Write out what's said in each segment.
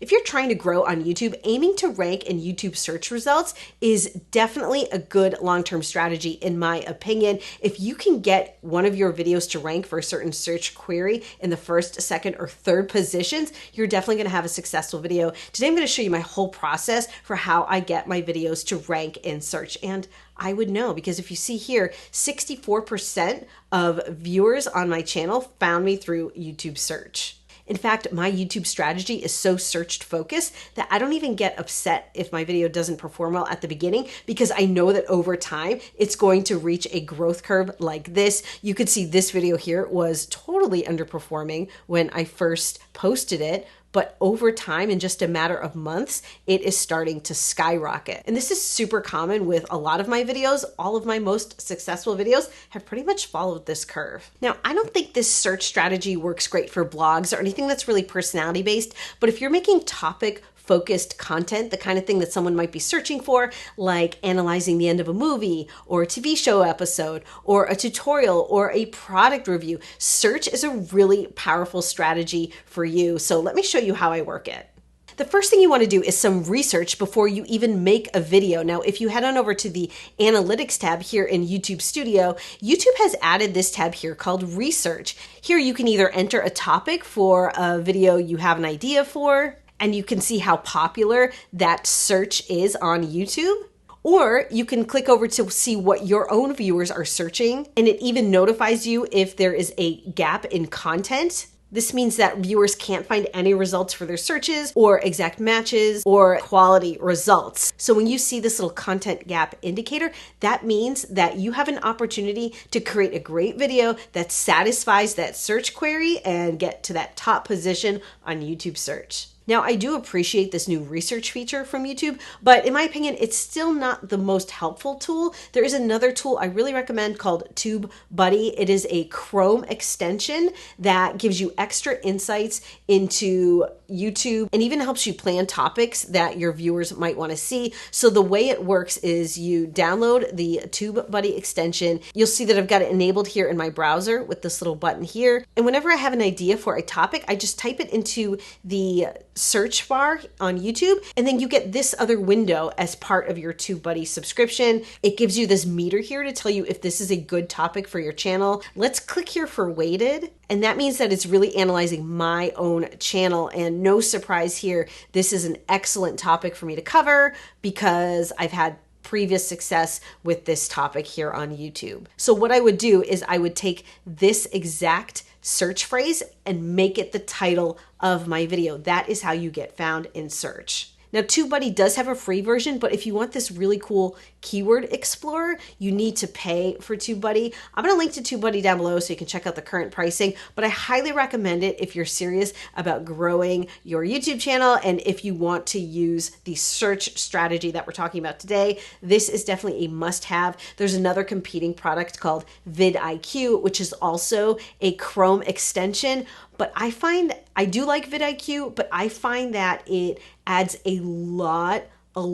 If you're trying to grow on YouTube, aiming to rank in YouTube search results is definitely a good long-term strategy in my opinion. If you can get one of your videos to rank for a certain search query in the first, second, or third positions, you're definitely going to have a successful video. Today I'm going to show you my whole process for how I get my videos to rank in search. And I would know, because if you see here, 64% of viewers on my channel found me through YouTube search. In fact, my YouTube strategy is so search focused that I don't even get upset if my video doesn't perform well at the beginning, because I know that over time it's going to reach a growth curve like this. You could see this video here was totally underperforming when I first posted it, but over time, in just a matter of months, it is starting to skyrocket. And this is super common with a lot of my videos. All of my most successful videos have pretty much followed this curve. Now, I don't think this search strategy works great for blogs or anything that's really personality based, but if you're making topic focused content, the kind of thing that someone might be searching for, like analyzing the end of a movie or a TV show episode or a tutorial or a product review, search is a really powerful strategy for you. So let me show you how I work it. The first thing you want to do is some research before you even make a video. Now, if you head on over to the analytics tab here in YouTube Studio, YouTube has added this tab here called research. Here you can either enter a topic for a video you have an idea for, and you can see how popular that search is on YouTube. Or you can click over to see what your own viewers are searching, and it even notifies you if there is a gap in content. This means that viewers can't find any results for their searches or exact matches or quality results. So when you see this little content gap indicator, that means that you have an opportunity to create a great video that satisfies that search query and get to that top position on YouTube search. Now, I do appreciate this new research feature from YouTube, but in my opinion, it's still not the most helpful tool. There is another tool I really recommend called TubeBuddy. It is a Chrome extension that gives you extra insights into YouTube and even helps you plan topics that your viewers might want to see. So the way it works is you download the TubeBuddy extension. You'll see that I've got it enabled here in my browser with this little button here. And whenever I have an idea for a topic, I just type it into the search bar on YouTube, and then you get this other window as part of your TubeBuddy subscription. It gives you this meter here to tell you if this is a good topic for your channel. Let's click here for weighted, and that means that it's really analyzing my own channel. And no surprise here, this is an excellent topic for me to cover because I've had previous success with this topic here on YouTube. So what I would do is I would take this exact search phrase and make it the title of my video. That is how you get found in search. Now, TubeBuddy does have a free version, but if you want this really cool keyword explorer, you need to pay for TubeBuddy. I'm going to link to TubeBuddy down below so you can check out the current pricing, but I highly recommend it if you're serious about growing your YouTube channel and if you want to use the search strategy that we're talking about today. This is definitely a must-have. There's another competing product called VidIQ, which is also a Chrome extension, but I find I do like VidIQ, but I find that it adds a lot of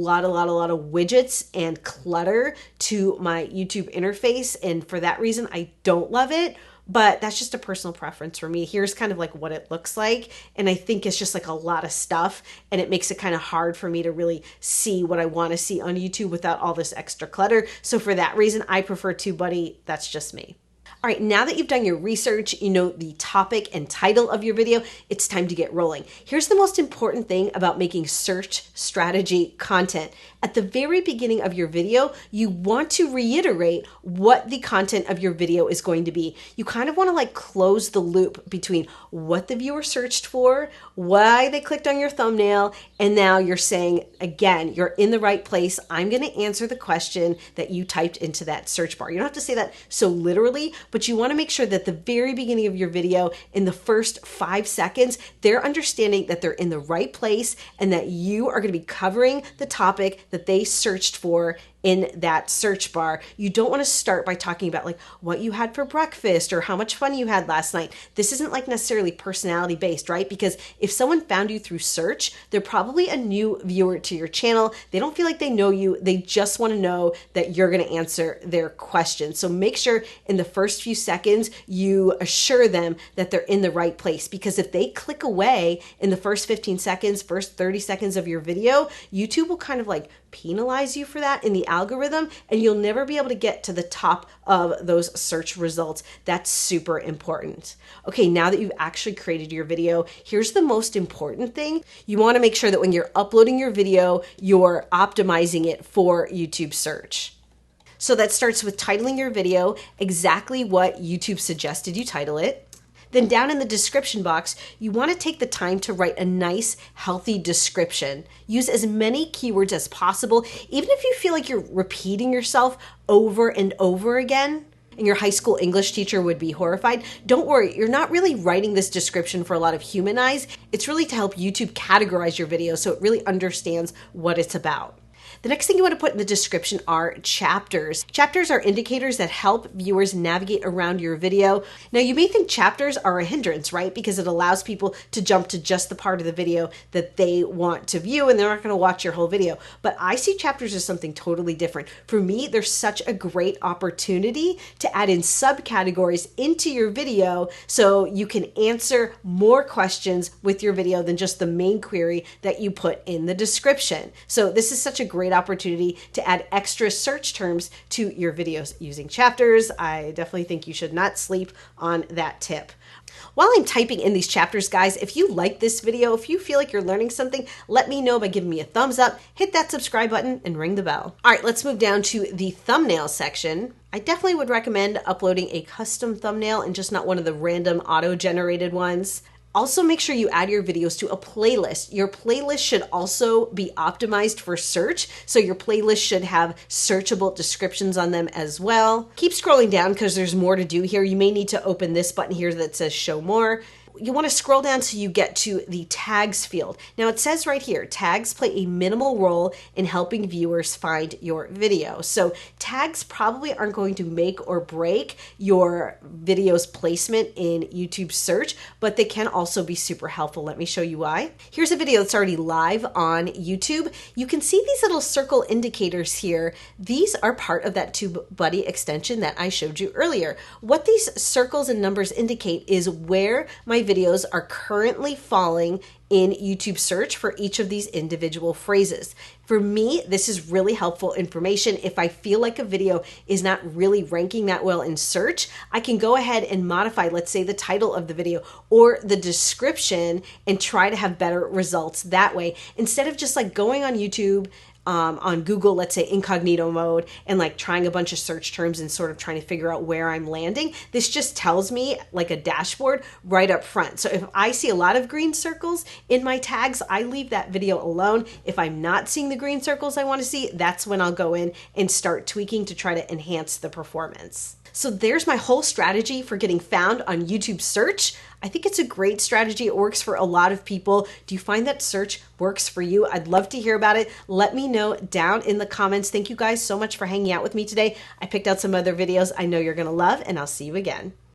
widgets and clutter to my YouTube interface. And for that reason, I don't love it, but that's just a personal preference for me. Here's kind of like what it looks like. And I think it's just like a lot of stuff, and it makes it kind of hard for me to really see what I want to see on YouTube without all this extra clutter. So for that reason, I prefer TubeBuddy. That's just me. All right, now that you've done your research, you know the topic and title of your video, it's time to get rolling. Here's the most important thing about making search strategy content. At the very beginning of your video, you want to reiterate what the content of your video is going to be. You kind of want to like close the loop between what the viewer searched for, why they clicked on your thumbnail, and now you're saying, again, you're in the right place. I'm going to answer the question that you typed into that search bar. You don't have to say that so literally, but you want to make sure that the very beginning of your video, in the first 5 seconds, they're understanding that they're in the right place and that you are going to be covering the topic that they searched for in that search bar. You don't want to start by talking about like what you had for breakfast or how much fun you had last night. This isn't like necessarily personality based, right? Because if someone found you through search, they're probably a new viewer to your channel. They don't feel like they know you. They just want to know that you're going to answer their questions. So make sure in the first few seconds, you assure them that they're in the right place, because if they click away in the first 15 seconds, first 30 seconds of your video, YouTube will kind of like penalize you for that in the algorithm, and you'll never be able to get to the top of those search results. That's super important. Okay, now that you've actually created your video, here's the most important thing. You want to make sure that when you're uploading your video, you're optimizing it for YouTube search. So that starts with titling your video exactly what YouTube suggested you title it. Then down in the description box, you want to take the time to write a nice, healthy description. Use as many keywords as possible, even if you feel like you're repeating yourself over and over again, and your high school English teacher would be horrified. Don't worry, you're not really writing this description for a lot of human eyes. It's really to help YouTube categorize your video so it really understands what it's about. The next thing you want to put in the description are chapters. Chapters are indicators that help viewers navigate around your video. Now, you may think chapters are a hindrance, right? Because it allows people to jump to just the part of the video that they want to view, and they're not going to watch your whole video. But I see chapters as something totally different. For me, there's such a great opportunity to add in subcategories into your video so you can answer more questions with your video than just the main query that you put in the description. So this is such a great opportunity to add extra search terms to your videos using chapters. I definitely think you should not sleep on that tip. While I'm typing in these chapters, guys, if you like this video, if you feel like you're learning something, let me know by giving me a thumbs up, hit that subscribe button, and ring the bell. All right, let's move down to the thumbnail section. I definitely would recommend uploading a custom thumbnail and just not one of the random auto-generated ones. Also, make sure you add your videos to a playlist. Your playlist should also be optimized for search, so your playlist should have searchable descriptions on them as well. Keep scrolling down because there's more to do here. You may need to open this button here that says show more. You want to scroll down so you get to the tags field. Now it says right here, tags play a minimal role in helping viewers find your video. So tags probably aren't going to make or break your video's placement in YouTube search, but they can also be super helpful. Let me show you why. Here's a video that's already live on YouTube. You can see these little circle indicators here. These are part of that TubeBuddy extension that I showed you earlier. What these circles and numbers indicate is where my videos are currently falling in YouTube search for each of these individual phrases. For me, this is really helpful information. If I feel like a video is not really ranking that well in search, I can go ahead and modify, let's say, the title of the video or the description and try to have better results that way. Instead of just like going on YouTube, on Google, let's say incognito mode, and like trying a bunch of search terms and sort of trying to figure out where I'm landing, this just tells me like a dashboard right up front. So if I see a lot of green circles in my tags, I leave that video alone. If I'm not seeing the green circles I want to see, that's when I'll go in and start tweaking to try to enhance the performance. So there's my whole strategy for getting found on YouTube search. I think it's a great strategy. It works for a lot of people. Do you find that search works for you? I'd love to hear about it. Let me know down in the comments. Thank you guys so much for hanging out with me today. I picked out some other videos I know you're going to love, and I'll see you again.